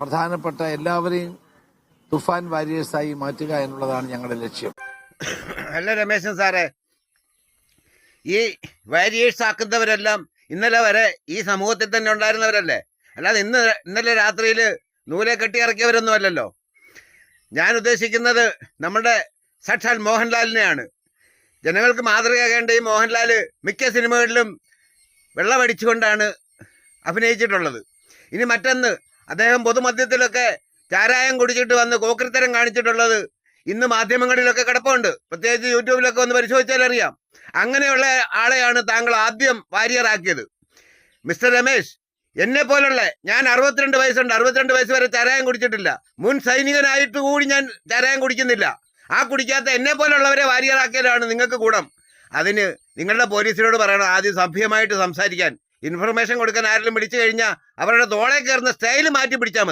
പ്രധാനപ്പെട്ട എല്ലാവരെയും തുഫാൻ വാരിയേഴ്സായി മാറ്റുക എന്നുള്ളതാണ് ഞങ്ങളുടെ ലക്ഷ്യം. അല്ല രമേശൻ സാറേ, ഈ വാരിയേഴ്സ് ആക്കുന്നവരെല്ലാം ഇന്നലെ വരെ ഈ സമൂഹത്തിൽ തന്നെ ഉണ്ടായിരുന്നവരല്ലേ? അല്ലാതെ ഇന്നലെ രാത്രിയിൽ നൂലെ കെട്ടി ഇറക്കിയവരൊന്നും അല്ലല്ലോ. ഞാൻ ഉദ്ദേശിക്കുന്നത് നമ്മുടെ സാക്ഷാൽ മോഹൻലാലിനെയാണ്. ജനങ്ങൾക്ക് മാതൃകയാകേണ്ട ഈ മോഹൻലാൽ മിക്ക സിനിമകളിലും വെള്ളമടിച്ചുകൊണ്ടാണ് അഭിനയിച്ചിട്ടുള്ളത്. ഇനി മറ്റൊന്ന്, അദ്ദേഹം പൊതുമധ്യത്തിലൊക്കെ ചാരായം കുടിച്ചിട്ട് വന്ന് കോക്രിത്തരം കാണിച്ചിട്ടുള്ളത് ഇന്ന് മാധ്യമങ്ങളിലൊക്കെ കിടപ്പുണ്ട്. പ്രത്യേകിച്ച് യൂട്യൂബിലൊക്കെ ഒന്ന് പരിശോധിച്ചാൽ അറിയാം. അങ്ങനെയുള്ള ആളെയാണ് താങ്കൾ ആദ്യം വാരിയറാക്കിയത്. മിസ്റ്റർ രമേശ്, എന്നെ പോലുള്ള, ഞാൻ 62 വയസ്സുണ്ട്, 62 വയസ്സ് വരെ ചാരായം കുടിച്ചിട്ടില്ല. മുൻ സൈനികനായിട്ട് കൂടി ഞാൻ ചാരായം കുടിക്കുന്നില്ല. ആ കുടിക്കാത്ത എന്നെ പോലുള്ളവരെ വാരിയറാക്കിയതാണ് നിങ്ങൾക്ക് ഗുണം. അതിന് നിങ്ങളുടെ പോലീസിനോട് പറയണം ആദ്യം സഭ്യമായിട്ട് സംസാരിക്കാൻ. ഇൻഫർമേഷൻ കൊടുക്കാൻ ആരെങ്കിലും പിടിച്ചു കഴിഞ്ഞാൽ അവരുടെ തോളെ കയറുന്ന സ്റ്റൈൽ മാറ്റി പിടിച്ചാൽ മതി.